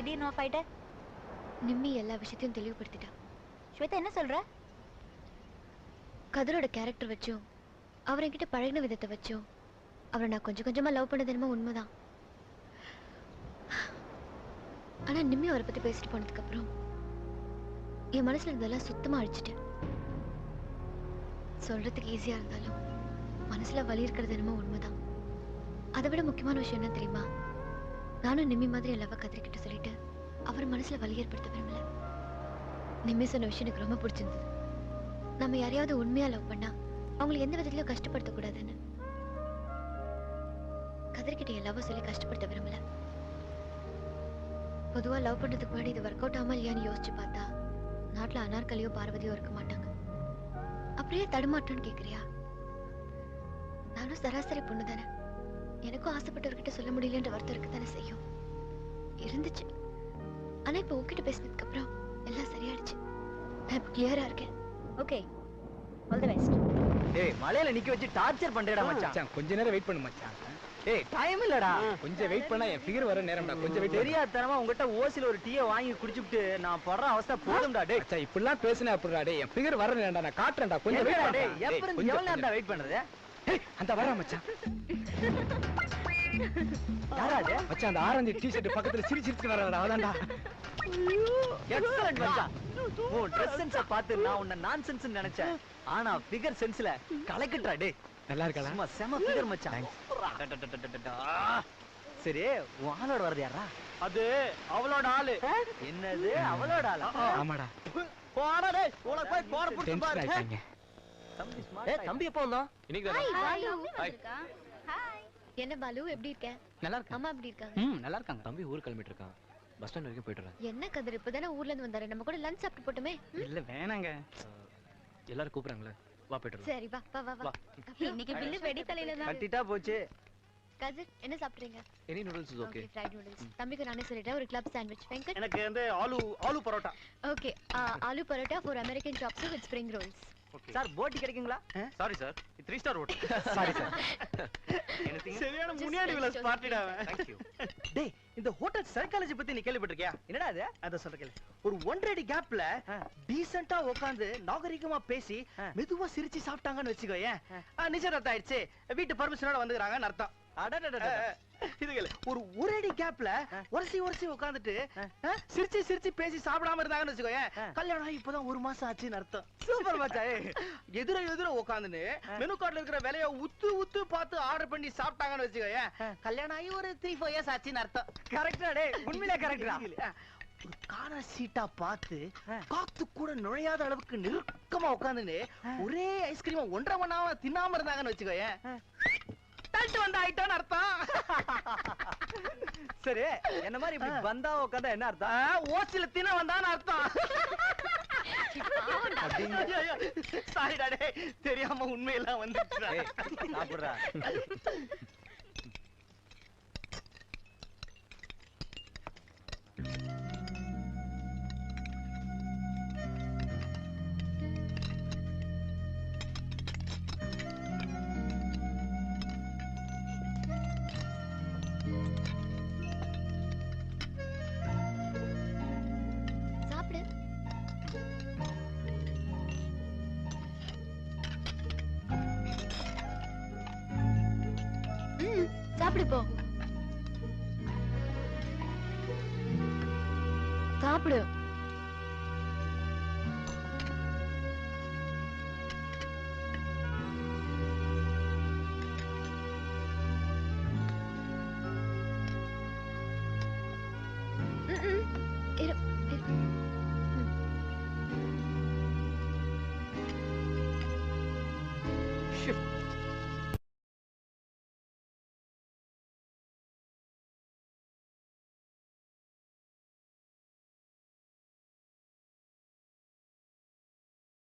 திடீர்னு ஆஃப் ஆயிட்ட? நிம்மி எல்லா விஷயத்தையும் தெளிவுபடுத்திட்டா. ஸ்வேதா என்ன சொல்ற? கதிரோட கேரக்டர் வச்சும் அவர் என்கிட்ட பழகின விதத்தை வச்சும் அவரை நான் கொஞ்சம் கொஞ்சமா லவ் பண்ணது என்னமோ உண்மைதான். ஆனா நிம்மி அவரை பத்தி பேசிட்டு போனதுக்கு அப்புறம் என் மனசுல இருந்ததெல்லாம் சுத்தமா அழிச்சிட்டேன். சொல்றதுக்கு ஈஸியா இருந்தாலும் மனசுல வலி இருக்கிறது என்னமோ உண்மைதான். அதை விட முக்கியமான விஷயம் என்ன தெரியுமா? நானும் நிம்மி மாதிரி என் லவ் கதிரிக்கிட்ட சொல்லிட்டு அவர் மனசுல வலி ஏற்படுத்த விரும்பல. நிம்மி சொன்ன விஷயம் எனக்கு ரொம்ப பிடிச்சிருந்தது. நம்ம யாரையாவது உண்மையா லவ் பண்ணா அவங்களை எந்த விதத்திலயும் கஷ்டப்படுத்த கூடாதுன்னு. கதிர்கிட்ட என் லவ் சொல்லி கஷ்டப்படுத்த விரும்பல. பொதுவா லவ் பண்றதுக்கு முன்னாடி இது ஒர்க் அவுட் ஆகாம இல்லையான்னு யோசிச்சு பார்த்தா நாட்டுல அனார்கலியோ பார்வதியோ இருக்க மாட்டாங்க. அப்படியே தடுமாற்றம்னு கேக்குறியா? நானும் சராசரி பொண்ணு தானே. எனக்கும் ஆசைப்பட்டவர்கிட்ட சொல்ல முடியலன்ற வருத்தம் இருக்குதானே செய்யும். இருந்துச்சு. ஆனா இப்ப உங்ககிட்ட பேசினதுக்கு அப்புறம் எல்லாம் சரியாயிடுச்சு. நான் இப்ப கிளியரா இருக்கேன். Okay, all the best. டேய் மலையில நிக்க வச்சு டார்ச்சர் பண்றேடா மச்சான். கொஞ்ச நேரம் வெயிட் பண்ணு மச்சான். டேய் டைம் இல்லடா. கொஞ்சம் வெயிட் பண்ணா என் ஃபிகர் வர நேரம்டா. கொஞ்சம் வெயிட். தெரியாதனமா உங்ககிட்ட ஓசில ஒரு டீயை வாங்கி குடிச்சிட்டு நான் படுற அவஸ்தை போதும்டா. டேய் மச்சான் இப்படிலாம் பேசினா அப்படிடா. டேய் என் ஃபிகர் வர நேரம்டா. நான் காட்டுறேன்டா. கொஞ்சம் வெயிட் பண்ணு. டேய் எப்ப இருந்து எவ்வளவு நேரம்டா வெயிட் பண்றது? டேய் அந்த வரா மச்சான். யாராது? மச்சான் அந்த ஆரஞ்சு டி-ஷர்ட் பக்கத்துல சிரிச்சிட்டு வராடா. அவதான்டா. எக்ஸலென்ட் மச்சான். ஓ Dress சென்ஸ பார்த்து நான் உன்ன நான்சென்ஸ் நினைச்சேன். ஆனா ஃபிகர் சென்ஸ்ல கலக்கிட்டா. டேய் நல்லா இருக்கடா. சும்மா செம ஃபிகர் மச்சான். சரி உங்களோட வரது யாரா? அது அவளோட ஆளு. என்னது அவளோட ஆளா? ஆமாடா. போடா டேய், உனக்கு போய் போற புடிச்சு டென்ஷன் பாரு. ஆயிட்டாங்க. தம்பி ஸ்மார்ட். ஏய் தம்பி எப்போ வந்தா? இன்னைக்கு ஹாய் தான். பாலு. ஹாய். என்ன பாலு எப்படி இருக்க? நல்லா இருக்கேன். அம்மா எப்படி இருக்காங்க? நல்லா இருக்காங்க. தம்பி ஊர் கிளம்பிட்டு இருக்கான். பஸ் ஸ்டாண்ட் வரைக்கும் போயிட்டு வரேன். என்ன கதிர் இப்பதானே ஊர்ல இருந்து வந்தாரு. நம்ம கூட லஞ்ச் சாப்பிட்டு போட்டுமே. இல்ல வேணாங்க. எல்லாரும் கூப்பிடுறாங்களே, வா போயிட்டு வரலாம். சரி வா வா வா வா. இன்னைக்கு பில்லு வெடி தலையில தான். கட்டிட்டா போச்சு. கதிர் என்ன சாப்பிடுறீங்க? Any noodles is okay. Okay fried noodles. தம்பிக்கு நானே சொல்லிட்டேன் ஒரு கிளப் சாண்ட்விச். வெங்கட் எனக்கு வந்து aloo paratha. Okay aloo paratha 4 American chops with spring rolls. Sir போட்டி கிடைக்குங்களா? Sorry sir, 3 star hotel. Sorry sir. சரியான முனியாடி விலாஸ் பார்ட்டிடா. Thank you. டேய் இந்த ஹோட்டல் சைக்காலஜி பத்தி நீ கேள்விப்பட்டிருக்கியா? என்னடா அது? அத சொல்ற கேளு. ஒரு 1.5 அடி கேப்ல டீசன்ட்டா உட்கார்ந்து நாகரிகமா பேசி மெதுவா சிரிச்சு சாப்பிட்டாங்கன்னு வெச்சுக்கோயேன். நிச்சயதார்த்தம் ஆயிடுச்சு. வீட்டு பர்மிஷனோட வந்துக்கறாங்கன்னு அர்த்தம். அடடடட. இது கேளு. ஒரு அடி கேப்ல ஒரசி உட்கார்ந்துட்டு சிரிச்சு சிரிச்சு பேசி சாப்பிடாம இருந்தாங்கன்னு வெச்சுக்கோயேன். கல்யாணம் ஆகி இப்பதான் 1 மாசம் ஆச்சுன்னு அர்த்தம். சூப்பர் மச்சான். எதிர உட்கார்ந்துன்னு மெனு கார்டுல இருக்கிற விலைய உத்து பார்த்து ஆர்டர் பண்ணி சாப்பிட்டாங்கன்னு வெச்சுக்கோயேன். கல்யாணம் ஆகி ஒரு 3-4 இயர்ஸ் ஆச்சுன்னு அர்த்தம். கரெக்ட்டா டேய், உண்மையிலே கரெக்ட்டா. ஒரு கார சீட்டா பார்த்து காத்து கூட நுழையாத அளவுக்கு நெருக்கமா உட்கார்ந்துன்னு ஒரே ஐஸ்கிரீம் 1.5 மணி நேரம் தின்னாம இருந்தாங்கன்னு வெச்சுக்கோயேன். தட்டு வந்து ஆயிட்டான்னு அர்த்தம். சரி என்ன மாதிரி இப்படி பந்தா உட்கார்ந்தா என்ன அர்த்தம்? ஓசில தின வந்தான்னு அர்த்தம். சாரிடா டேய், தெரியாம உண்மையெல்லாம் வந்துச்சுடா. சாப்பிடுறா. சாப்பிடு. சாப்பிடு போ. சாப்பிடு. இரு.